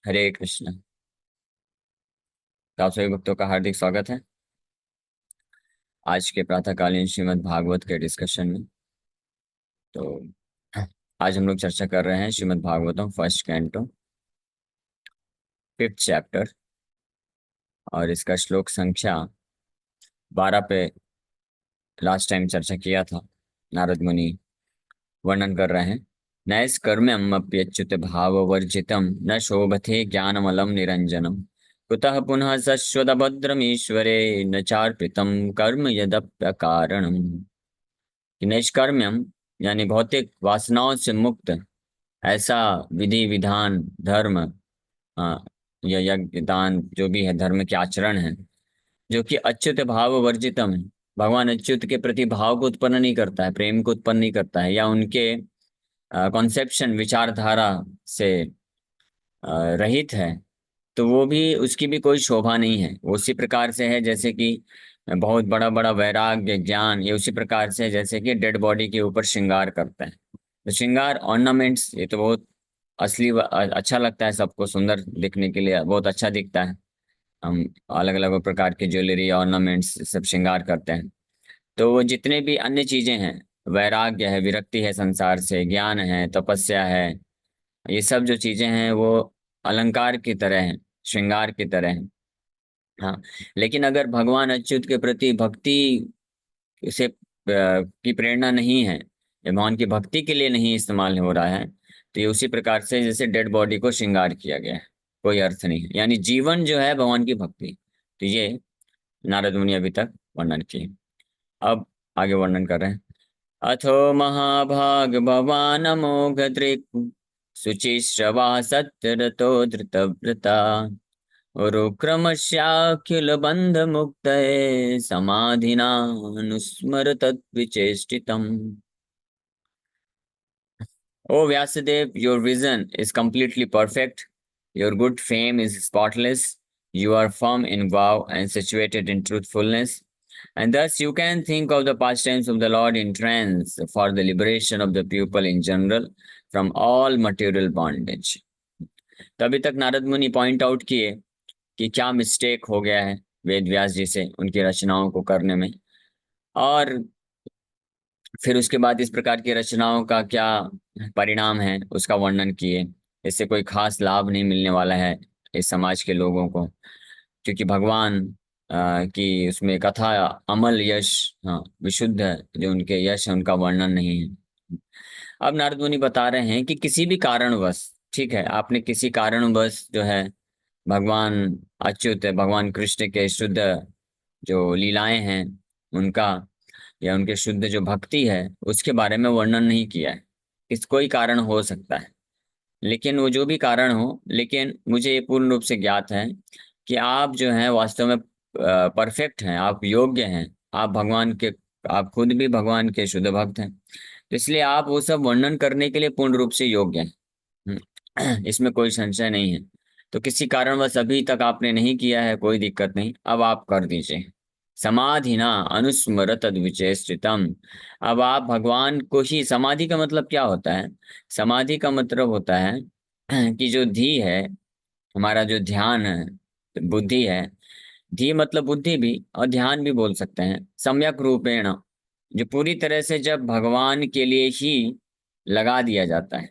हरे कृष्ण। तो आप सभी भक्तों का हार्दिक स्वागत है आज के प्रातःकालीन श्रीमद् भागवत के डिस्कशन में। तो आज हम लोग चर्चा कर रहे हैं Shrimad Bhagavatam first canto 5th chapter, और इसका श्लोक संख्या 12 पे लास्ट टाइम चर्चा किया था। नारद मुनि वर्णन कर रहे हैं। नैस कर्म्यमप्यच्युत भाववर्जितम न शोभते ज्ञानमलम निरंजनम कुतः पुनः सश्वदभद्रमीश्वरे न चार्पितम कर्म यदप्यकारणम। कि नैष्कर्म्यम यानी भौतिक वासनाओं से मुक्त ऐसा विधि विधान धर्म, या यज्ञ दान जो भी है धर्म के आचरण है, जो कि अच्युत भाव वर्जितम है। भगवान अच्युत के प्रति भाव को उत्पन्न नहीं करता है, प्रेम को उत्पन्न नहीं करता है, या उनके कॉन्सेप्शन विचारधारा से रहित है, तो वो भी उसकी भी कोई शोभा नहीं है। वो उसी प्रकार से है जैसे कि बहुत बड़ा बड़ा वैराग्य ज्ञान, ये उसी प्रकार से है जैसे कि डेड बॉडी के ऊपर श्रृंगार करते हैं। तो श्रृंगार ऑर्नामेंट्स ये तो बहुत असली अच्छा लगता है, सबको सुंदर दिखने के लिए बहुत अच्छा दिखता है। हम अलग अलग प्रकार के ज्वेलरी ऑर्नामेंट्स सब श्रृंगार करते हैं। तो वो जितने भी अन्य चीजें हैं, वैराग्य है, विरक्ति है संसार से, ज्ञान है, तपस्या है, ये सब जो चीजें हैं वो अलंकार की तरह हैं, श्रृंगार की तरह हैं। हाँ, लेकिन अगर भगवान अच्युत के प्रति भक्ति से की प्रेरणा नहीं है, या भगवान की भक्ति के लिए नहीं इस्तेमाल हो रहा है, तो ये उसी प्रकार से जैसे डेड बॉडी को श्रृंगार किया गया है, कोई अर्थ नहीं है। यानी जीवन जो है भगवान की भक्ति। तो ये नारद मुनि अभी तक वर्णन किए। अब आगे वर्णन कर रहे हैं। अथो महाभाग भवान अमोघ दृक् शुचिश्रवा सत्यरतो धृतव्रता उरुक्रमस्याखिल बंध मुक्तये समाधिना अनुस्मर तद्विचेष्टितम्। O Vyasadev, your vision is completely perfect. Your good fame is spotless. You are firm in vow and situated in truthfulness. And thus you can think of the pastimes of the Lord in trance for the liberation of the pupil in general from all material bondage. तभी तक नारद मुनि point out किए कि क्या mistake हो गया है वेद व्यास जी से उनकी रचनाओं को करने में, और फिर उसके बाद इस प्रकार की रचनाओं का क्या परिणाम है उसका वर्णन किए। इससे कोई खास लाभ नहीं मिलने वाला है इस समाज के लोगों को, क्योंकि भगवान की उसमें कथा अमल यश, हाँ विशुद्ध जो उनके यश है उनका वर्णन नहीं है। अब नारद मुनि बता रहे हैं कि किसी भी कारणवश, ठीक है, आपने किसी कारणवश जो है भगवान अच्युत भगवान कृष्ण के शुद्ध जो लीलाएं हैं उनका, या उनके शुद्ध जो भक्ति है उसके बारे में वर्णन नहीं किया है। इस कोई कारण हो सकता है, लेकिन वो जो भी कारण हो, लेकिन मुझे ये पूर्ण रूप से ज्ञात है कि आप जो हैं वास्तव में परफेक्ट हैं, आप योग्य हैं, आप भगवान के, आप खुद भी भगवान के शुद्ध भक्त हैं। तो इसलिए आप वो सब वर्णन करने के लिए पूर्ण रूप से योग्य हैं। इसमें कोई संशय नहीं है। तो किसी कारणवश अभी तक आपने नहीं किया है, कोई दिक्कत नहीं, अब आप कर दीजिए। समाधिना अनुस्मर तद्विचेष्टितम। अब आप भगवान को ही, समाधि का मतलब क्या होता है? समाधि का मतलब होता है कि जो धी है, हमारा जो ध्यान है, बुद्धि है, धी मतलब बुद्धि भी और ध्यान भी बोल सकते हैं, सम्यक रूपेण, जो पूरी तरह से जब भगवान के लिए ही लगा दिया जाता है,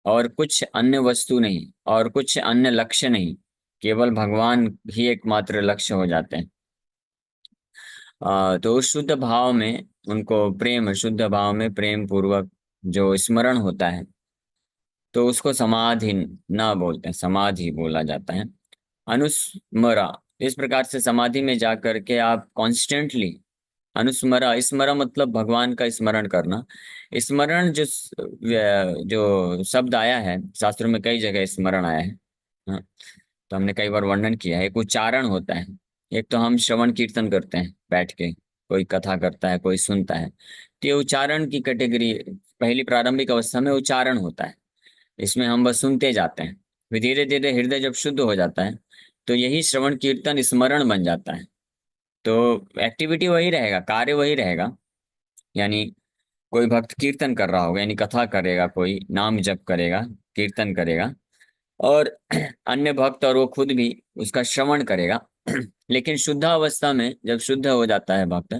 और कुछ अन्य वस्तु नहीं और कुछ अन्य लक्ष्य नहीं, केवल भगवान ही एकमात्र लक्ष्य हो जाते हैं। तो उस शुद्ध भाव में उनको प्रेम, शुद्ध भाव में प्रेम पूर्वक जो स्मरण होता है, तो उसको समाधि ना बोलते हैं, समाधि बोला जाता है। अनुस्मरा, इस प्रकार से समाधि में जा करके आप कॉन्स्टेंटली, अनुस्मरा, स्मरा मतलब भगवान का स्मरण करना। स्मरण जो शब्द आया है शास्त्रों में, कई जगह स्मरण आया है। हाँ, तो हमने कई बार वर्णन किया है। एक उच्चारण होता है, एक तो हम श्रवण कीर्तन करते हैं बैठ के, कोई कथा करता है, कोई सुनता है, तो ये उच्चारण की कैटेगरी। पहली प्रारंभिक अवस्था में उच्चारण होता है, इसमें हम बस सुनते जाते हैं। फिर धीरे धीरे हृदय जब शुद्ध हो जाता है, तो यही श्रवण कीर्तन स्मरण बन जाता है। तो एक्टिविटी वही रहेगा, कार्य वही रहेगा। यानी कोई भक्त कीर्तन कर रहा होगा, यानी कथा करेगा, कोई नाम जप करेगा, कीर्तन करेगा, और अन्य भक्त और वो खुद भी उसका श्रवण करेगा। लेकिन शुद्ध अवस्था में जब शुद्ध हो जाता है भक्त,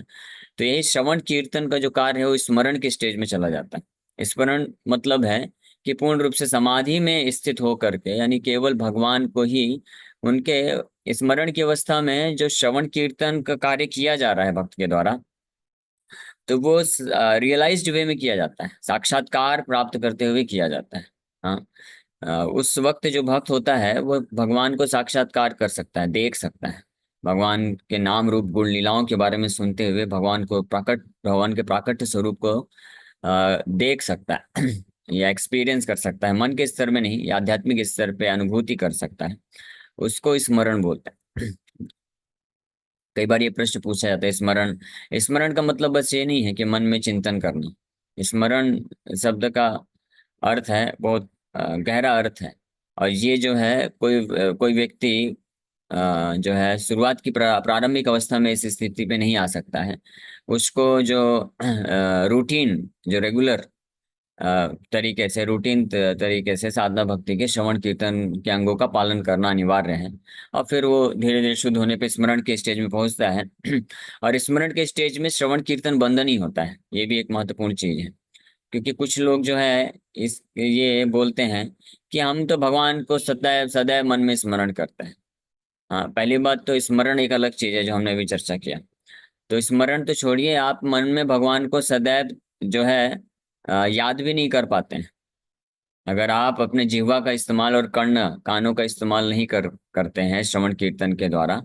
तो यही श्रवण कीर्तन का जो कार्य है वो स्मरण के स्टेज में चला जाता है। स्मरण मतलब है कि पूर्ण रूप से समाधि में स्थित होकर के, यानी केवल भगवान को ही उनके स्मरण की अवस्था में जो श्रवण कीर्तन का कार्य किया जा रहा है भक्त के द्वारा, तो वो रियलाइज्ड वे में किया जाता है, साक्षात्कार प्राप्त करते हुए किया जाता है। हाँ, उस वक्त जो भक्त होता है वो भगवान को साक्षात्कार कर सकता है, देख सकता है। भगवान के नाम रूप गुण लीलाओं के बारे में सुनते हुए भगवान के प्राकट्य स्वरूप को देख सकता है या एक्सपीरियंस कर सकता है। मन के स्तर में नहीं, या आध्यात्मिक स्तर पे अनुभूति कर सकता है। उसको स्मरण बोलते हैं। कई बार ये प्रश्न पूछा जाता है, स्मरण स्मरण का मतलब बस ये नहीं है कि मन में चिंतन करना। स्मरण शब्द का अर्थ है बहुत गहरा अर्थ है। और ये जो है कोई व्यक्ति जो है शुरुआत की प्रारंभिक अवस्था में इस स्थिति पे नहीं आ सकता है। उसको जो रूटीन, जो रेगुलर तरीके से, तरीके से साधना भक्ति के श्रवण कीर्तन के अंगों का पालन करना अनिवार्य है। और फिर वो धीरे धीरे शुद्ध होने पे स्मरण के स्टेज में पहुंचता है। और स्मरण के स्टेज में श्रवण कीर्तन बंद नहीं होता है, ये भी एक महत्वपूर्ण चीज है। क्योंकि कुछ लोग जो है इस ये बोलते हैं कि हम तो भगवान को सदैव सदैव मन में स्मरण करते हैं। हाँ, पहली बात तो स्मरण एक अलग चीज है जो हमने अभी चर्चा किया। तो स्मरण तो छोड़िए, आप मन में भगवान को सदैव जो है याद भी नहीं कर पाते हैं। अगर आप अपने जिह्वा का इस्तेमाल और कानों का इस्तेमाल नहीं करते हैं श्रवण कीर्तन के द्वारा,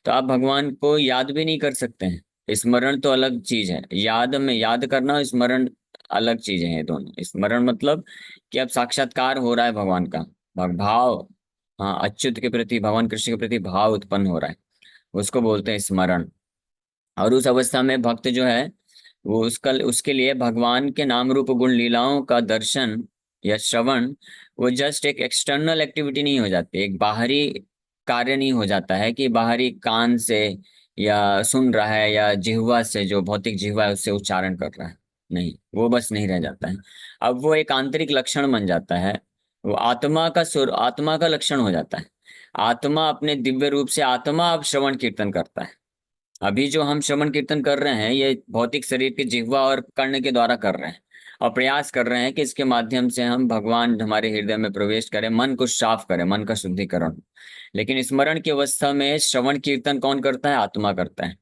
तो आप भगवान को याद भी नहीं कर सकते हैं। स्मरण तो अलग चीज है, याद करना और स्मरण अलग चीजें हैं दोनों। स्मरण मतलब कि अब साक्षात्कार हो रहा है भगवान का, भाव, हाँ, अच्युत के प्रति, भगवान कृष्ण के प्रति भाव उत्पन्न हो रहा है, उसको बोलते हैं स्मरण। और उस अवस्था में भक्त जो है वो उसके लिए भगवान के नाम रूप गुण लीलाओं का दर्शन या श्रवण, वो जस्ट एक एक्सटर्नल एक्टिविटी नहीं हो जाती, एक बाहरी कार्य नहीं हो जाता है कि बाहरी कान से या सुन रहा है या जिह्वा से, जो भौतिक जिह्वा है उससे उच्चारण कर रहा है। नहीं, वो बस नहीं रह जाता है। अब वो एक आंतरिक लक्षण बन जाता है। वो आत्मा का लक्षण हो जाता है। आत्मा अपने दिव्य रूप से आत्मा अब श्रवण कीर्तन करता है। अभी जो हम श्रवण कीर्तन कर रहे हैं ये भौतिक शरीर के जिह्वा और कर्ण के द्वारा कर रहे हैं, और प्रयास कर रहे हैं कि इसके माध्यम से हम भगवान हमारे हृदय में प्रवेश करें, मन को साफ करें, मन का शुद्धिकरण। लेकिन स्मरण की अवस्था में श्रवण कीर्तन कौन करता है? आत्मा करता है।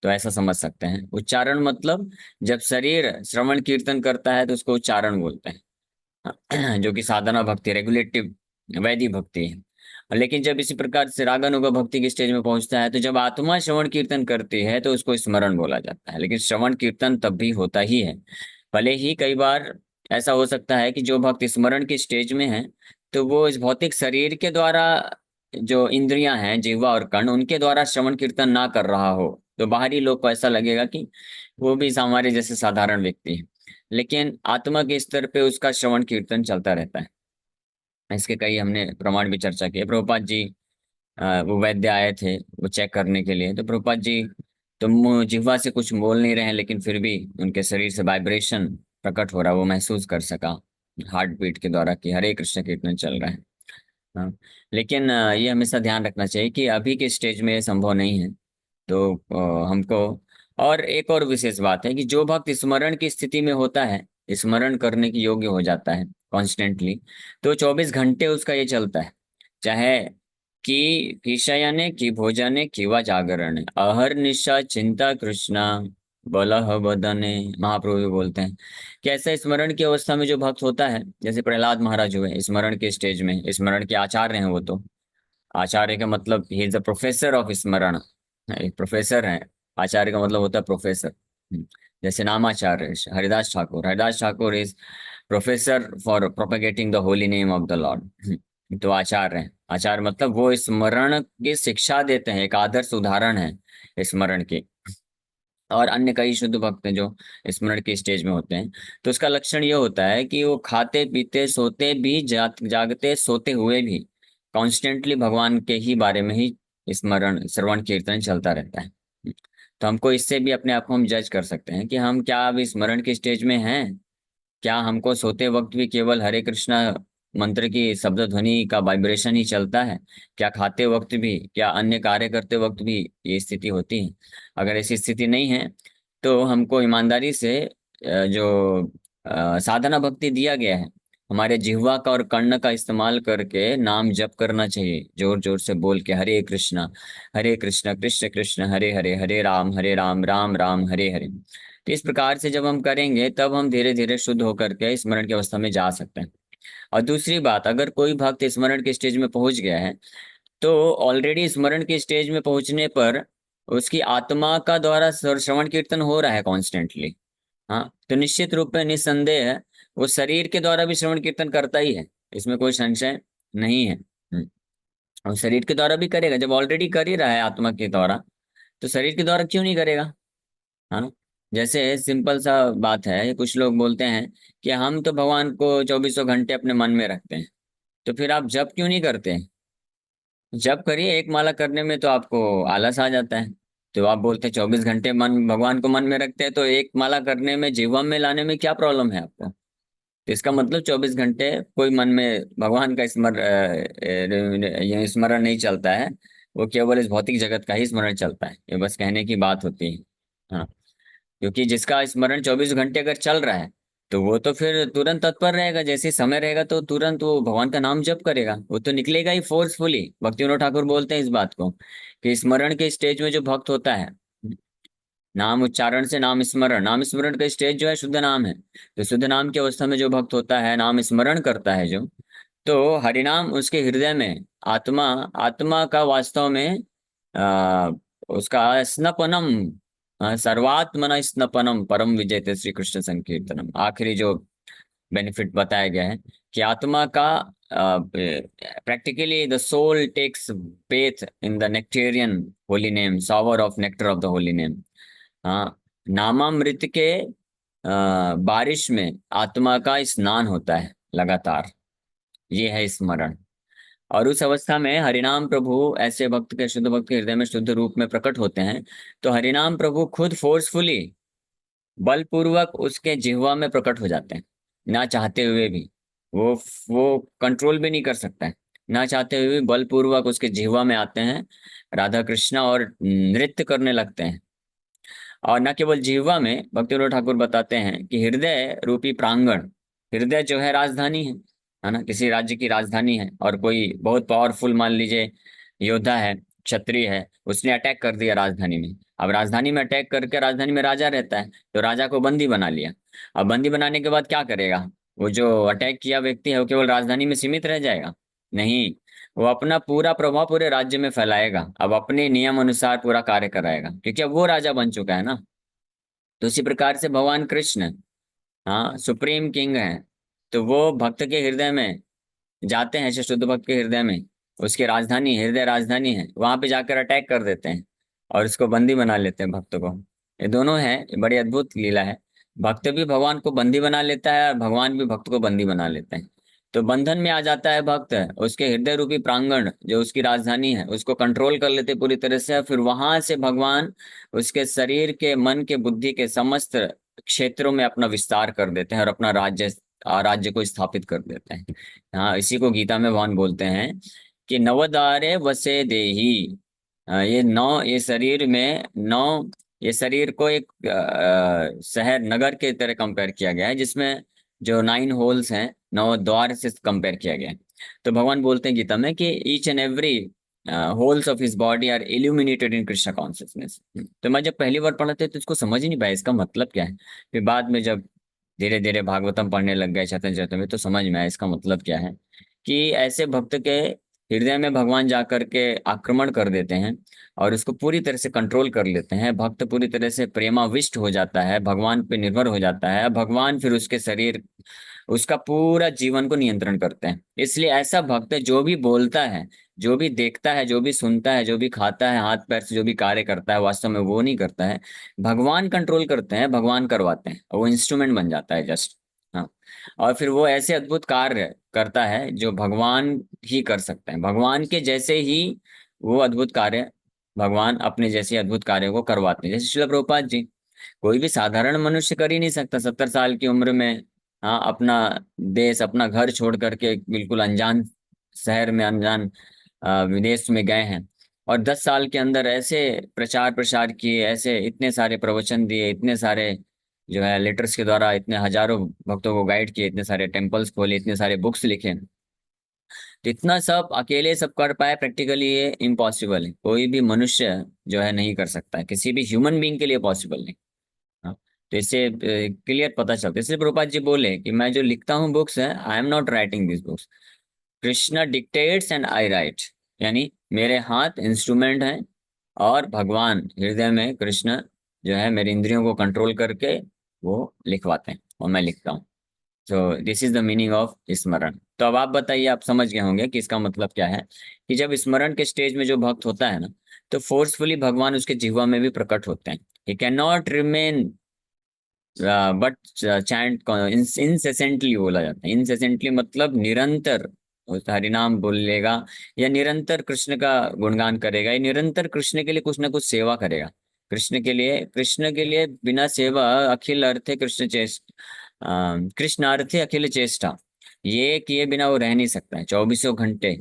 तो ऐसा समझ सकते हैं। उच्चारण मतलब जब शरीर श्रवण कीर्तन करता है तो उसको उच्चारण बोलते हैं। जो कि साधना भक्ति, रेगुलेटिव वैधि भक्ति है। लेकिन जब इसी प्रकार से रागानुगा भक्ति के स्टेज में पहुंचता है, तो जब आत्मा श्रवण कीर्तन करती है तो उसको स्मरण बोला जाता है। लेकिन श्रवण कीर्तन तब भी होता ही है। भले ही कई बार ऐसा हो सकता है कि जो भक्त स्मरण के स्टेज में है, तो वो इस भौतिक शरीर के द्वारा, जो इंद्रियां हैं जिह्वा और कर्ण, उनके द्वारा श्रवण कीर्तन ना कर रहा हो, तो बाहरी लोग को ऐसा लगेगा कि वो भी हमारे जैसे साधारण व्यक्ति है। लेकिन आत्मा के स्तर पे उसका श्रवण कीर्तन चलता रहता है। इसके कई हमने प्रमाण भी चर्चा किए। प्रभुपाद जी वो वैद्य आए थे वो चेक करने के लिए, तो प्रभुपाद जी तो जिह्वा से कुछ बोल नहीं रहे हैं, लेकिन फिर भी उनके शरीर से वाइब्रेशन प्रकट हो रहा है, वो महसूस कर सका हार्ट बीट के द्वारा कि हरे कृष्ण कीर्तन चल रहा है। हाँ, लेकिन ये हमेशा ध्यान रखना चाहिए कि अभी के स्टेज में ये संभव नहीं है। तो हमको, और एक और विशेष बात है कि जो भक्त स्मरण की स्थिति में होता है, स्मरण करने की योग्य हो जाता है कॉन्स्टेंटली, तो 24 घंटे उसका ये चलता है। चाहे कि शयने कि भोजने कि वा जागरणे, अहर निशा चिंता कृष्णा बलह बदने। महाप्रभु भी बोलते हैं कि ऐसा स्मरण की अवस्था में जो भक्त होता है, जैसे प्रहलाद महाराज हुए स्मरण के स्टेज में, स्मरण के आचार्य हैं वो तो। आचार्य का मतलब he is the professor of स्मरण, एक प्रोफेसर है। आचार्य का मतलब होता है प्रोफेसर। जैसे Namacharya Haridas Thakur is professor for propagating the holy name of the Lord. तो आचार्य है। आचार्य मतलब वो स्मरण की शिक्षा देते हैं, एक आदर्श उदाहरण है स्मरण की। और अन्य कई शुद्ध भक्त हैं जो स्मरण के स्टेज में होते हैं। तो उसका लक्षण ये होता है कि वो खाते पीते सोते भी, जागते सोते हुए भी कॉन्स्टेंटली भगवान के ही बारे में ही स्मरण श्रवण कीर्तन चलता रहता है। तो हमको इससे भी अपने आप को हम जज कर सकते हैं कि हम क्या अभी स्मरण के स्टेज में हैं। क्या हमको सोते वक्त भी केवल हरे कृष्णा मंत्र की शब्द ध्वनि का वाइब्रेशन ही चलता है? क्या खाते वक्त भी, क्या अन्य कार्य करते वक्त भी ये स्थिति होती है? अगर ऐसी स्थिति नहीं है तो हमको ईमानदारी से जो साधना भक्ति दिया गया है, हमारे जिह्वा का और कर्ण का इस्तेमाल करके नाम जप करना चाहिए, जोर जोर से बोल के हरे कृष्णा कृष्ण कृष्ण हरे हरे, हरे राम राम राम हरे हरे। तो इस प्रकार से जब हम करेंगे तब हम धीरे धीरे शुद्ध होकर के स्मरण की अवस्था में जा सकते हैं। और दूसरी बात, अगर कोई भक्त स्मरण के स्टेज में पहुंच गया है तो ऑलरेडी स्मरण के स्टेज में पहुंचने पर उसकी आत्मा का द्वारा श्रवण कीर्तन हो रहा है कॉन्स्टेंटली। हाँ, तो निश्चित रूप में निस्संदेह है वो शरीर के द्वारा भी श्रवण कीर्तन करता ही है, इसमें कोई संशय नहीं है। और शरीर के द्वारा भी करेगा, जब ऑलरेडी कर ही रहा है आत्मा के द्वारा, तो शरीर के द्वारा क्यों नहीं करेगा? है ना? जैसे सिंपल सा बात है, कुछ लोग बोलते हैं कि हम तो भगवान को चौबीसों घंटे अपने मन में रखते हैं, तो फिर आप जप क्यों नहीं करते? जप करिए, एक माला करने में तो आपको आलस आ जाता है। तो आप बोलते हैं 24 घंटे मन भगवान को मन में रखते हैं, तो एक माला करने में, जीवन में लाने में क्या प्रॉब्लम है आपको? तो इसका मतलब 24 घंटे कोई मन में भगवान का ये स्मरण नहीं चलता है, वो केवल इस भौतिक जगत का ही स्मरण चलता है। ये बस कहने की बात होती है। हाँ, क्योंकि जिसका स्मरण 24 घंटे अगर चल रहा है तो वो तो फिर तुरंत तत्पर रहेगा, जैसे समय रहेगा तो तुरंत वो भगवान का नाम जप करेगा, वो तो निकलेगा ही फोर्सफुली। भक्ति विनोद ठाकुर बोलते हैं इस बात को कि स्मरण के स्टेज में जो भक्त होता है, नाम उच्चारण से नाम स्मरण का स्टेज जो है शुद्ध नाम है। तो शुद्ध नाम की अवस्था में जो भक्त होता है, नाम स्मरण करता है जो, तो हरिनाम उसके हृदय में, आत्मा आत्मा का वास्तव में आ, उसका स्नपनम, सर्वात्मना स्नपनम परम विजयते श्री कृष्ण संकीर्तनम, आखिरी जो बेनिफिट बताया गया है कि आत्मा का practically the soul takes bath in the nectarean holy name, savour of nectar of the holy name. हाँ, नामामृत के बारिश में आत्मा का स्नान होता है लगातार, ये है स्मरण। और उस अवस्था में हरिनाम प्रभु ऐसे भक्त के, शुद्ध भक्त के हृदय में शुद्ध रूप में प्रकट होते हैं, तो हरिनाम प्रभु खुद फोर्सफुली, बलपूर्वक उसके जिह्वा में प्रकट हो जाते हैं, ना चाहते हुए भी। वो वो कंट्रोल भी नहीं कर सकता है, ना चाहते हुए भी बलपूर्वक उसके जिह्वा में आते हैं राधा कृष्ण, और नृत्य करने लगते हैं। और न केवल जिह्वा में, भक्ति विनोद ठाकुर बताते हैं कि हृदय रूपी प्रांगण, हृदय जो है राजधानी है ना, किसी राज्य की राजधानी है। और कोई बहुत पावरफुल, मान लीजिए योद्धा है, क्षत्रिय है, उसने अटैक कर दिया राजधानी में। अब राजधानी में अटैक करके, राजधानी में राजा रहता है, तो राजा को बंदी बना लिया। अब बंदी बनाने के बाद क्या करेगा? वो जो अटैक किया व्यक्ति है वो केवल राजधानी में सीमित रह जाएगा? नहीं, वो अपना पूरा प्रभाव पूरे राज्य में फैलाएगा, अब अपने नियम अनुसार पूरा कार्य कराएगा, क्योंकि अब वो राजा बन चुका है ना। तो इसी प्रकार से भगवान कृष्ण, हाँ, सुप्रीम किंग है, तो वो भक्त के हृदय में जाते हैं, ऐसे शुद्ध भक्त के हृदय में, उसकी राजधानी, हृदय राजधानी है, वहां पे जाकर अटैक कर देते हैं और उसको बंदी बना लेते हैं भक्त को। ये दोनों है, ये बड़ी अद्भुत लीला है। भक्त भी भगवान को बंदी बना लेता है और भगवान भी भक्त को बंदी बना लेते हैं। तो बंधन में आ जाता है भक्त, उसके हृदय रूपी प्रांगण जो उसकी राजधानी है उसको कंट्रोल कर लेते पूरी तरह से, और फिर वहां से भगवान उसके शरीर के, मन के, बुद्धि के समस्त क्षेत्रों में अपना विस्तार कर देते हैं और अपना राज्य को स्थापित कर देते हैं। हाँ, इसी को गीता में भगवान बोलते हैं कि नवद्वारे वसे देही। ये नौ, ये शरीर में नौ, ये शरीर को एक शहर, नगर के तरह कंपेयर किया गया है, जिसमें जो 9 होल्स हैं, 9 द्वार से कंपेयर किया गया है। तो भगवान बोलते हैं गीता में कि each and every holes of his body are illuminated in Krishna consciousness. तो मैं जब पहली बार पढ़ा था तो इसको समझ ही नहीं पाया इसका मतलब क्या है। फिर बाद में जब धीरे धीरे भागवतम पढ़ने लग गए, चैतन्य चरितमृत, तो समझ में आया इसका मतलब क्या है। कि ऐसे भक्त के हृदय में भगवान जाकर के आक्रमण कर देते हैं और उसको पूरी तरह से कंट्रोल कर लेते हैं। भक्त पूरी तरह से प्रेमाविष्ट हो जाता है, भगवान पे निर्भर हो जाता है। भगवान फिर उसके शरीर, उसका पूरा जीवन को नियंत्रण करते हैं। इसलिए ऐसा भक्त जो भी बोलता है, जो भी देखता है, जो भी सुनता है, जो भी खाता है, हाथ पैर से जो भी कार्य करता है, वास्तव में वो नहीं करता है, भगवान कंट्रोल करते हैं, भगवान करवाते हैं, और वो इंस्ट्रूमेंट बन जाता है जस्ट। हाँ, और फिर वो ऐसे अद्भुत कार्य करता है जो भगवान ही कर सकते हैं, भगवान के जैसे ही वो अद्भुत कार्य, भगवान अपने जैसे अद्भुत कार्य को करवाते हैं। जैसे श्रील प्रभुपाद जी, कोई भी साधारण मनुष्य कर ही नहीं सकता 70 साल की उम्र में हाँ, अपना देश, अपना घर छोड़ करके बिल्कुल अनजान शहर में, अनजान विदेश में गए हैं। और 10 साल के अंदर ऐसे प्रचार प्रसार किए, ऐसे इतने सारे प्रवचन दिए, इतने सारे जो है लेटर्स के द्वारा इतने हजारों भक्तों को गाइड किए, इतने सारे टेम्पल्स खोले, इतने सारे बुक्स लिखे। तो इतना सब अकेले सब कर पाए, प्रैक्टिकली ये इम्पॉसिबल है। कोई भी मनुष्य जो है नहीं कर सकता है, किसी भी ह्यूमन बीइंग के लिए पॉसिबल नहीं। हाँ, तो इससे क्लियर पता चलता है। इसलिए प्रभुपाद जी बोले कि मैं जो लिखता हूँ बुक्स है, I am not writing this books, Krishna dictates and I right. यानी मेरे हाथ इंस्ट्रूमेंट हैं, और भगवान हृदय में कृष्ण जो है मेरी इंद्रियों को कंट्रोल करके वो लिखवाते हैं, और मैं लिखता हूँ। तो this is the meaning of स्मरण। तो अब आप बताइए, आप समझ गए होंगे कि इसका मतलब क्या है। कि जब स्मरण के स्टेज में जो भक्त होता है ना, तो फोर्सफुली भगवान उसके जिह्वा में भी प्रकट होते हैं। He can not remain, but chant incessantly बोला जाता है। इंसेसेंटली मतलब निरंतर उस हरिनाम बोलेगा, या निरंतर कृष्ण का गुणगान करेगा, या निरंतर कृष्ण के लिए कुछ ना कुछ सेवा करेगा। कृष्ण के लिए बिना सेवा अखिल अर्थे कृष्ण चेष्ट, कृष्णार्थे अखिल चेष्टा, ये किए बिना वो रह नहीं सकता है 24 घंटे।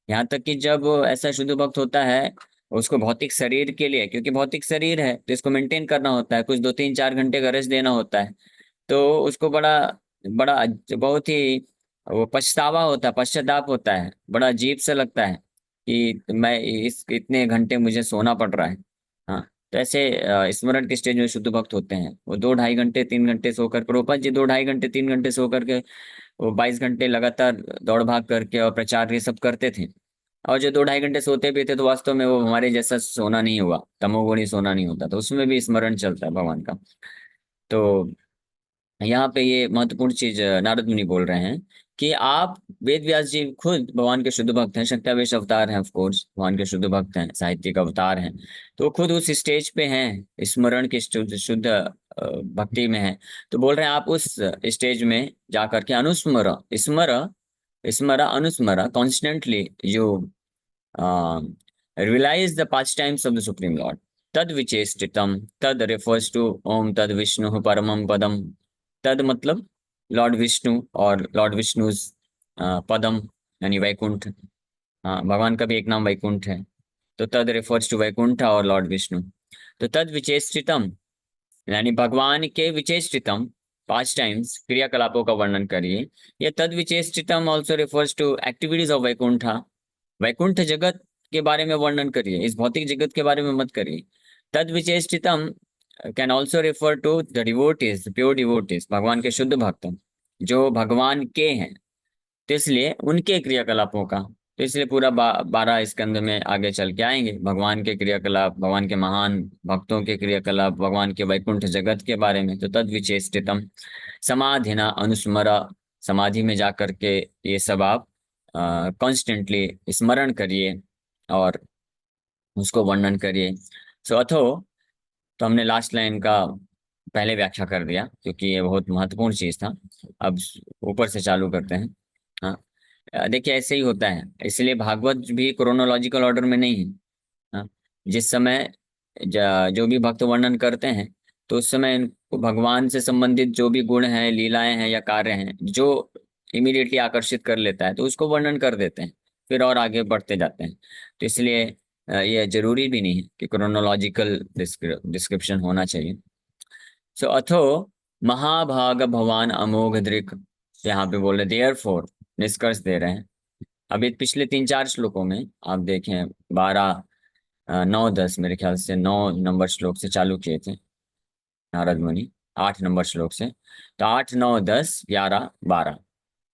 यहाँ तक कि जब ऐसा शुद्ध भक्त होता है, उसको भौतिक शरीर के लिए, क्योंकि भौतिक शरीर है तो इसको मेंटेन करना होता है, कुछ 2 3 4 घंटे का रेस्ट देना होता है। तो उसको बड़ा बड़ा बहुत ही वो पछतावा होता है, पश्चाताप होता है, बड़ा अजीब सा लगता है कि मैं इस इतने घंटे मुझे सोना पड़ रहा है। हाँ, तो ऐसे स्मरण के स्टेज में शुद्ध भक्त होते हैं, वो 2 2.5 घंटे 3 घंटे सोकर, प्रभुपाद जी 2 2.5 घंटे 3 घंटे सो करके वो 22 घंटे लगातार दौड़ भाग करके और प्रचार ये सब करते थे। और जो 2 2.5 घंटे सोते भी थे, तो वास्तव में वो हमारे जैसा सोना नहीं हुआ, तमोगुणी सोना नहीं होता, तो उसमें भी स्मरण चलता है भगवान का। तो यहाँ पे ये महत्वपूर्ण चीज नारद मुनि बोल रहे हैं कि आप, वेद व्यास जी खुद भगवान के शुद्ध भक्त हैं, शक्तावेश अवतार हैं, ऑफ कोर्स भगवान के शुद्ध भक्त हैं, साहित्यिक अवतार हैं। तो वो खुद उस स्टेज पे हैं, स्मरण के शुद्ध शुद्ध भक्ति में हैं। तो बोल रहे हैं आप उस स्टेज में जा करके अनुस्मर, स्मर, स्मर अनुस्मर constantly you realize the pastimes of the Supreme Lord. तद विचेष्टितम, तद refers to ओम तद विष्णु परमम पदम। तद मतलब लॉर्ड विष्णु, और लॉर्ड विष्णु पदम यानी वैकुंठ। हाँ, भगवान का भी एक नाम वैकुंठ है। तो तद refers to वैकुंठ और लॉर्ड विष्णु। तो तद विचेष्टितम यानी भगवान के विचेष्टितम पास्ट टाइम्स, क्रियाकलापों का वर्णन करिए। ये तद विचेष्टितम also refers to activities of Vaikuntha. Vaikuntha जगत के बारे में वर्णन करिए, इस भौतिक जगत के बारे में मत करिए। तद विचेष्टितम can also refer to the devotees, pure devotees, भगवान के शुद्ध भक्त जो भगवान के हैं। तो इसलिए उनके क्रियाकलापों का, तो इसलिए पूरा 12 स्कंद में आगे चल के आएंगे भगवान के क्रियाकलाप, भगवान के महान भक्तों के क्रियाकलाप, भगवान के वैकुंठ जगत के बारे में। तो तद विचेष्टितम समाधिना अनुस्मरा, समाधि में जा करके ये सब आप कॉन्स्टेंटली स्मरण करिए और उसको वर्णन करिए। सो अथो, तो हमने लास्ट लाइन का पहले व्याख्या कर दिया, क्योंकि ये बहुत महत्वपूर्ण चीज था। अब ऊपर से चालू करते हैं। हाँ, देखिए ऐसे ही होता है, इसलिए भागवत भी क्रोनोलॉजिकल ऑर्डर में नहीं है। हाँ, जिस समय जो भी भक्त वर्णन करते हैं, तो उस समय इनको भगवान से संबंधित जो भी गुण हैं, लीलाएं हैं या कार्य हैं, जो इमीडिएटली आकर्षित कर लेता है, तो उसको वर्णन कर देते हैं, फिर और आगे बढ़ते जाते हैं। तो इसलिए ये जरूरी भी नहीं है कि क्रोनोलॉजिकल डिस्क्रिप्शन होना चाहिए। सो अथो महाभाग भवान अमोघ दृक्, यहाँ पे बोल रहे देयर फोर, निष्कर्ष दे रहे हैं। अभी पिछले 3 4 श्लोकों में आप देखें, 12 9 10, मेरे ख्याल से 9 नंबर श्लोक से चालू किए थे नारद मुनि, 8 नंबर श्लोक से। तो 8 9 10 11 12,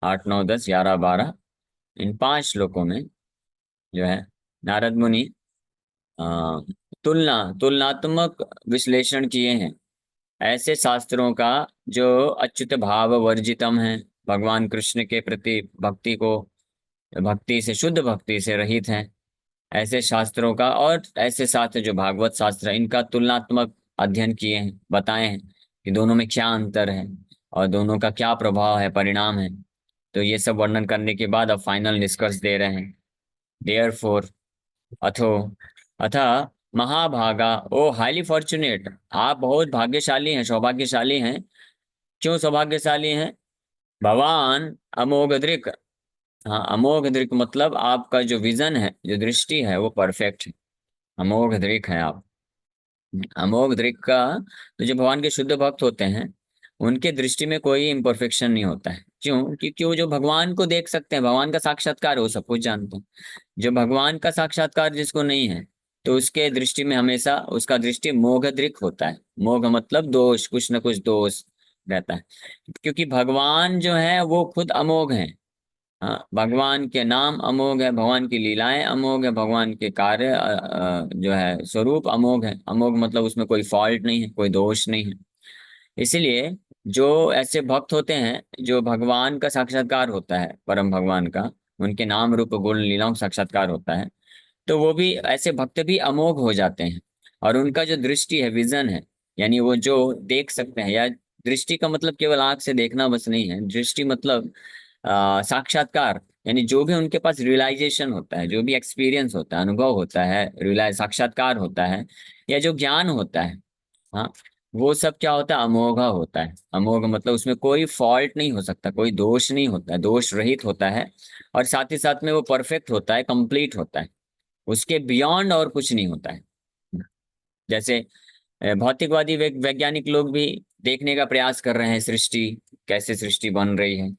8 9 10 11 12, इन 5 श्लोकों में जो है नारद मुनि अ, तुलनात्मक विश्लेषण किए हैं ऐसे शास्त्रों का जो अच्युत भाव वर्जितम है, भगवान कृष्ण के प्रति भक्ति को, भक्ति से, शुद्ध भक्ति से रहित हैं, ऐसे शास्त्रों का, और ऐसे शास्त्र जो भागवत शास्त्र है, इनका तुलनात्मक अध्ययन किए हैं, बताए हैं कि दोनों में क्या अंतर है और दोनों का क्या प्रभाव है, परिणाम है। तो ये सब वर्णन करने के बाद अब फाइनल निष्कर्ष दे रहे हैं। देयर फोर, अथो, अतः महाभागा, ओ हाईली फॉर्चुनेट, आप बहुत भाग्यशाली हैं, सौभाग्यशाली हैं। क्यों सौभाग्यशाली हैं? भवान अमोघ दृक्। हाँ, अमोघ दृक् मतलब आपका जो विजन है, जो दृष्टि है, वो परफेक्ट है। अमोघ दृक् है आप। अमोघ दृक् का, तो जो भगवान के शुद्ध भक्त होते हैं, उनके दृष्टि में कोई इम्परफेक्शन नहीं होता है। क्यों? क्योंकि वो जो भगवान को देख सकते हैं, भगवान का साक्षात्कार, वो सब कुछ जानते हैं। जो भगवान का साक्षात्कार जिसको नहीं है, तो उसके दृष्टि में हमेशा उसका दृष्टि मोघदृक होता है। मोघ मतलब दोष, कुछ न कुछ दोष रहता है। क्योंकि भगवान जो है वो खुद अमोघ है। हाँ, भगवान के नाम अमोघ है, भगवान की लीलाएं अमोघ है, भगवान के कार्य जो है स्वरूप अमोघ है। अमोघ मतलब उसमें कोई फॉल्ट नहीं है, कोई दोष नहीं है। इसीलिए जो ऐसे भक्त होते हैं, जो भगवान का साक्षात्कार होता है, परम भगवान का, उनके नाम रूप गुण लीलाओं का साक्षात्कार होता है, तो वो भी, ऐसे भक्त भी अमोघ हो जाते हैं। और उनका जो दृष्टि है, विजन है, यानी वो जो देख सकते हैं, या दृष्टि का मतलब केवल आंख से देखना बस नहीं है। दृष्टि मतलब साक्षात्कार, यानी जो भी उनके पास रियलाइजेशन होता है, जो भी एक्सपीरियंस होता है, अनुभव होता है, रियलाइज साक्षात्कार होता है, या जो ज्ञान होता है, हाँ, वो सब क्या होता है? अमोघ होता है। अमोघ मतलब उसमें कोई फॉल्ट नहीं हो सकता, कोई दोष नहीं होता है, दोष रहित होता है। और साथ ही साथ में वो परफेक्ट होता है, कंप्लीट होता है। उसके बियॉन्ड और कुछ नहीं होता है। जैसे भौतिकवादी वैज्ञानिक लोग भी देखने का प्रयास कर रहे हैं सृष्टि, कैसे सृष्टि बन रही है।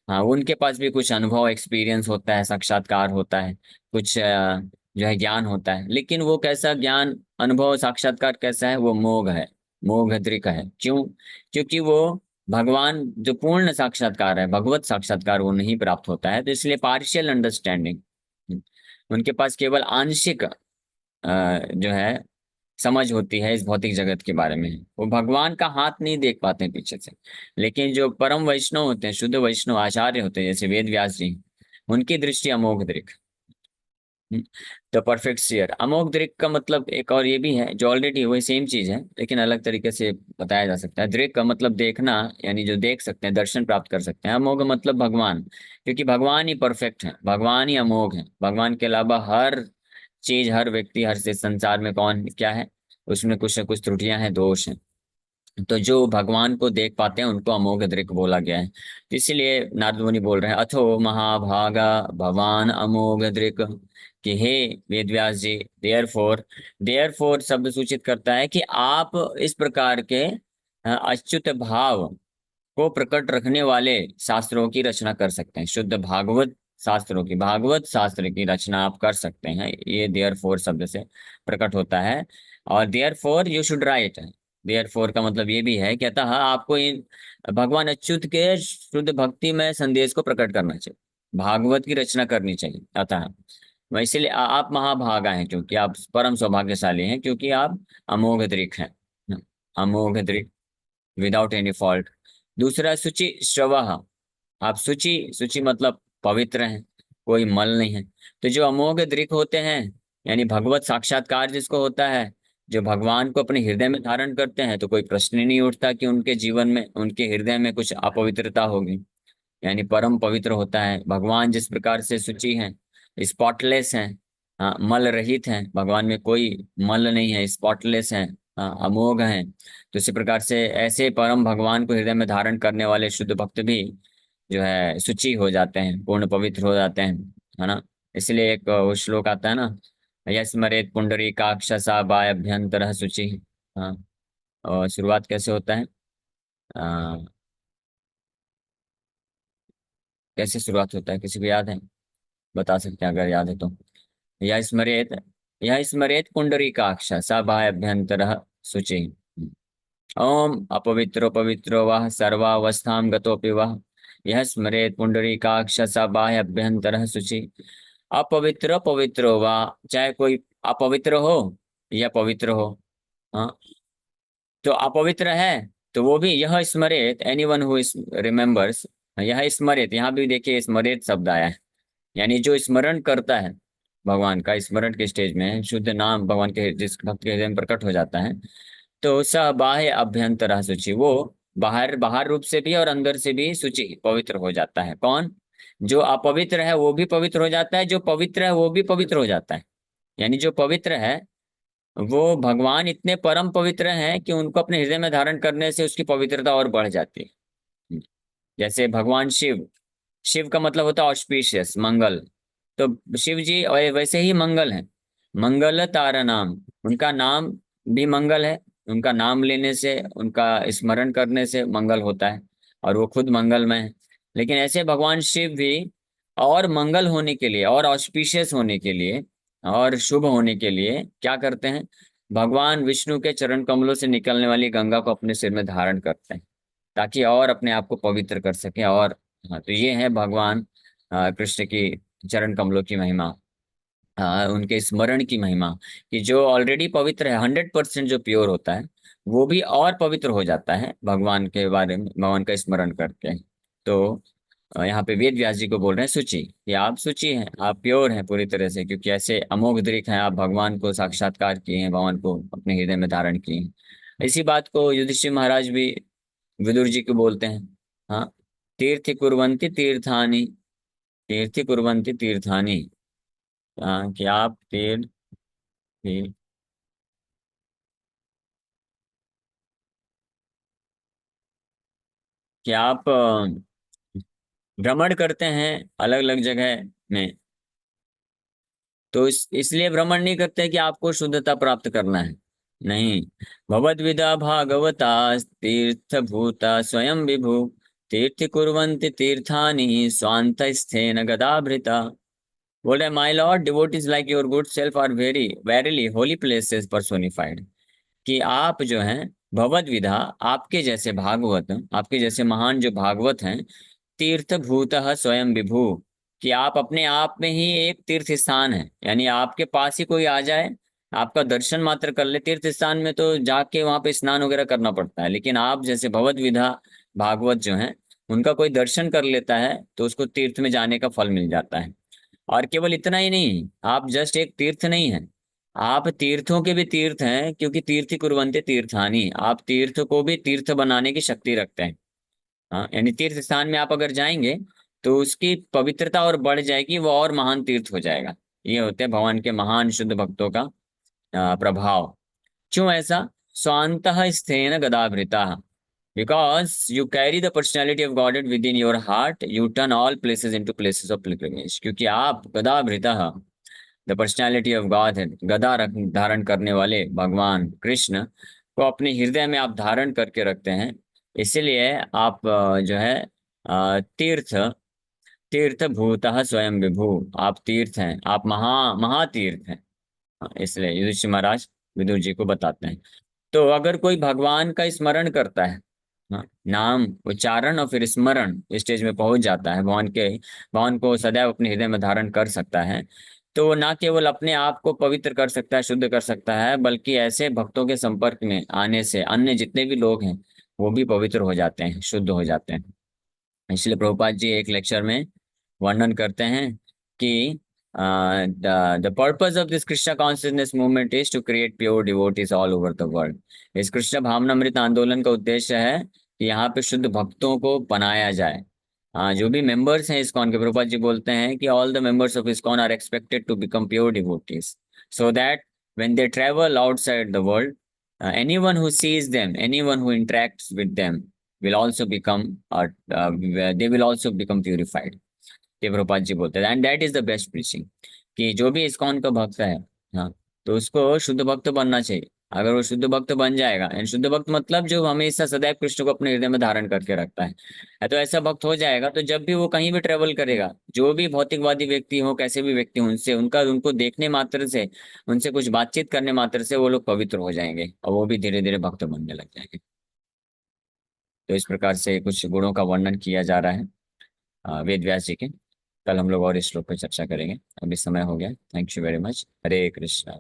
हाँ, उनके पास भी कुछ अनुभव, एक्सपीरियंस होता है, साक्षात्कार होता है, कुछ जो है ज्ञान होता है। लेकिन वो कैसा ज्ञान, अनुभव, साक्षात्कार कैसा है? वो मोघ है, मोघद्रिक है। क्यों? क्योंकि वो भगवान जो पूर्ण साक्षात्कार है, भगवत साक्षात्कार, वो नहीं प्राप्त होता है। तो इसलिए पार्शियल अंडरस्टैंडिंग, उनके पास केवल आंशिक जो है समझ होती है इस भौतिक जगत के बारे में। वो भगवान का हाथ नहीं देख पाते हैं पीछे से। लेकिन जो परम वैष्णव होते हैं, शुद्ध वैष्णव आचार्य होते हैं, जैसे वेद व्यास जी, उनकी दृष्टि अमोघ दृक। The perfect shear. अमोघ दृक का मतलब एक और ये भी है, जो ऑलरेडी वही सेम चीज है, लेकिन अलग तरीके से बताया जा सकता है। दृक का मतलब देखना, यानी जो देख सकते हैं, दर्शन प्राप्त कर सकते हैं। अमोघ मतलब भगवान, क्योंकि भगवान ही परफेक्ट है, भगवान ही अमोघ है। भगवान के अलावा हर चीज, हर व्यक्ति, हर से संसार में कौन क्या है, उसमें कुछ न कुछ त्रुटियां हैं, दोष हैं। तो जो भगवान को देख पाते हैं, उनको अमोघ दृक बोला गया है। तो इसीलिए नारद मुनि बोल रहे हैं, अथो महाभागा भगवान अमोघ दृक, कि हे वेदव्यास जी, देयर फोर। देयर फोर शब्द सूचित करता है कि आप इस प्रकार के अच्युत भाव को प्रकट रखने वाले शास्त्रों की रचना कर सकते हैं। शुद्ध भागवत शास्त्रों की, भागवत शास्त्र की रचना आप कर सकते हैं। ये देयर फोर शब्द से प्रकट होता है। और therefore you should write. Therefore का मतलब ये भी है कि अतः आपको इन भगवान अच्युत के शुद्ध भक्ति में संदेश को प्रकट करना चाहिए, भागवत की रचना करनी चाहिए। अतः वह इसीलिए आप महाभागा हैं, क्योंकि आप परम सौभाग्यशाली हैं, क्योंकि आप अमोघ दृक हैं। अमोघ दृक, विदाउट एनी फॉल्ट। दूसरा शुचि श्रवः। आप शुचि, शुचि मतलब पवित्र हैं, कोई मल नहीं है। तो जो अमोघ दृक होते हैं, यानी भगवत साक्षात्कार जिसको होता है, जो भगवान को अपने हृदय में धारण करते हैं, तो कोई प्रश्न ही नहीं उठता कि उनके जीवन में, उनके हृदय में कुछ अपवित्रता होगी। यानी परम पवित्र होता है भगवान। जिस प्रकार से शुचि हैं, स्पॉटलेस हैं, हाँ, मल रहित हैं, भगवान में कोई मल नहीं है, स्पॉटलेस हैं, हाँ, अमोघ हैं। तो इसी प्रकार से ऐसे परम भगवान को हृदय में धारण करने वाले शुद्ध भक्त भी जो है शुचि हो जाते हैं, पूर्ण पवित्र हो जाते हैं, है ना। इसलिए एक वो श्लोक आता है ना, यस्मरेत पुंडरीकाक्षसा बाह्यभ्यंतरः शुचि। हाँ, और शुरुआत कैसे होता है? आ, कैसे शुरुआत होता है, किसी को याद है? बता सकते हैं अगर याद है तो। यह स्मरेत, यह स्मरेत पुंडरीकाक्ष स बाह्यभ्यंतरः शुचि। ओम अपवित्रो पवित्रो वः सर्वावस्थां गतोऽपि वः, यह स्मरेत पुंडरीकाक्ष स बाह्यभ्यंतरः शुचि। अपवित्र पवित्रो वा, चाहे कोई अपवित्र हो या पवित्र हो, हाँ, तो अपवित्र है, तो वो भी यह स्मरेत, एनी वन हु रिमेम्बर्स। यह स्मरेत, यहाँ भी देखिए स्मरेत शब्द आया है, यानी जो स्मरण करता है, भगवान का स्मरण के स्टेज में शुद्ध नाम भगवान के जिस भक्त के हृदय में प्रकट हो जाता है, तो स बाह्य अभ्यंतर शुचि, वो बाहर, बाहर रूप से भी और अंदर से भी शुचि, पवित्र हो जाता है। कौन? जो अपवित्र है वो भी पवित्र हो जाता है, जो पवित्र है वो भी पवित्र हो जाता है। यानी जो पवित्र है, वो भगवान इतने परम पवित्र हैं कि उनको अपने हृदय में धारण करने से उसकी पवित्रता और बढ़ जाती है। जैसे भगवान शिव, शिव का मतलब होता है ऑस्पिशियस, मंगल। तो शिव जी वैसे ही मंगल है। मंगल तारा नाम, उनका नाम भी मंगल है। उनका नाम लेने से, उनका स्मरण करने से मंगल होता है, और वो खुद मंगलमय है। लेकिन ऐसे भगवान शिव भी और मंगल होने के लिए, और ऑस्पिशियस होने के लिए, और शुभ होने के लिए क्या करते हैं? भगवान विष्णु के चरण कमलों से निकलने वाली गंगा को अपने सिर में धारण करते हैं, ताकि और अपने आप को पवित्र कर सके। और हाँ, तो ये है भगवान कृष्ण की चरण कमलों की महिमा, उनके स्मरण की महिमा, कि जो ऑलरेडी पवित्र है, 100% जो प्योर होता है, वो भी और पवित्र हो जाता है भगवान के बारे में, भगवान का स्मरण करके। तो यहाँ पे वेद व्यास जी को बोल रहे हैं शुचि, कि आप शुचि हैं, आप प्योर हैं पूरी तरह से, क्योंकि ऐसे अमोघ दृक हैं, आप भगवान को साक्षात्कार किए हैं, भगवान को अपने हृदय में धारण किए हैं। इसी बात को युधिष्ठिर महाराज भी विदुर जी को बोलते हैं। हाँ, तीर्थ कुर्वन्ति तीर्थानि, तीर्थ कुर्वन्ति तीर्थानि। कि आप तीर्थ, कि आप भ्रमण करते हैं अलग अलग जगह में। तो इसलिए भ्रमण नहीं करते कि आपको शुद्धता प्राप्त करना है, नहीं। भवद्विधा भागवता तीर्थ भूता स्वयं विभु, तीर्थ कुर्वन्ति तीर्थानि स्वांत स्थेन गदाभृता। बोले, my lord, devotees like your good self are very verily holy places personified. कि आप जो हैं भगवद विधा, आपके जैसे भागवत, आपके जैसे महान जो भागवत हैं, तीर्थ भूतः स्वयं विभु, कि आप अपने आप में ही एक तीर्थ स्थान है। यानी आपके पास ही कोई आ जाए, आपका दर्शन मात्र कर ले। तीर्थ स्थान में तो जाके वहां पे स्नान वगैरह करना पड़ता है, लेकिन आप जैसे भगवद विधा भागवत जो हैं, उनका कोई दर्शन कर लेता है तो उसको तीर्थ में जाने का फल मिल जाता है। और केवल इतना ही नहीं, आप जस्ट एक तीर्थ नहीं हैं, आप तीर्थों के भी तीर्थ हैं, क्योंकि तीर्थी कुर्वन्ते तीर्थानी, आप तीर्थ को भी तीर्थ बनाने की शक्ति रखते हैं। हाँ, यानी तीर्थ स्थान में आप अगर जाएंगे तो उसकी पवित्रता और बढ़ जाएगी, वो और महान तीर्थ हो जाएगा। ये होते हैं भगवान के महान शुद्ध भक्तों का प्रभाव। क्यों ऐसा? स्वांत स्थेन गदाभृता, because you carry the personality of God within your heart, you turn all places into places of pilgrimage. क्योंकि आप गदाभृता, द पर्सनैलिटी ऑफ गॉड है, गदा धारण करने वाले भगवान कृष्ण को अपने हृदय में आप धारण करके रखते हैं। इसीलिए आप जो है तीर्थ, तीर्थ भूतः स्वयं विभु, आप तीर्थ हैं, आप महातीर्थ हैं। इसलिए युधिष्ठिर महाराज विदुर जी को बताते हैं। तो अगर कोई भगवान का स्मरण करता है, हाँ, नाम उच्चारण और फिर स्मरण स्टेज में पहुंच जाता है, भगवान को सदैव अपने हृदय में धारण कर सकता है, तो वो ना केवल अपने आप को पवित्र कर सकता है, शुद्ध कर सकता है, बल्कि ऐसे भक्तों के संपर्क में आने से अन्य जितने भी लोग हैं वो भी पवित्र हो जाते हैं, शुद्ध हो जाते हैं। इसलिए प्रभुपाद जी एक लेक्चर में वर्णन करते हैं कि the purpose of this Krishna consciousness movement is to create pure devotees all over the world. इस कृष्ण भावनामृत आंदोलन का उद्देश्य है कि यहाँ पे शुद्ध भक्तों को बनाया जाए। जो भी मेंबर्स हैं इस्कॉन के, प्रभुपाद जी बोलते हैं कि all the members of ISKCON are expected to become pure devotees, so that when they travel outside the world, anyone who sees them, anyone who interacts with them will also become, they will also become purified। ये प्रभुपाद जी बोलते हैं, and that is the best preaching, कि जो भी ISKCON का भक्त है, हाँ, तो उसको शुद्ध भक्त बनना चाहिए। अगर वो शुद्ध भक्त बन जाएगा, एंड शुद्ध भक्त मतलब जो हमेशा सदैव कृष्ण को अपने हृदय में धारण करके रखता है, तो ऐसा भक्त हो जाएगा, तो जब भी वो कहीं भी ट्रेवल करेगा, जो भी भौतिकवादी व्यक्ति हो, कैसे भी व्यक्ति हो, उनसे उनको देखने मात्र से, उनसे कुछ बातचीत करने मात्र से वो लोग पवित्र हो जाएंगे, और वो भी धीरे धीरे भक्त बनने लग जाएंगे। तो इस प्रकार से कुछ गुणों का वर्णन किया जा रहा है वेद व्यास जी के। कल हम लोग और इस श्लोक पर चर्चा करेंगे। अभी समय हो गया। Thank you very much. Hare Krishna.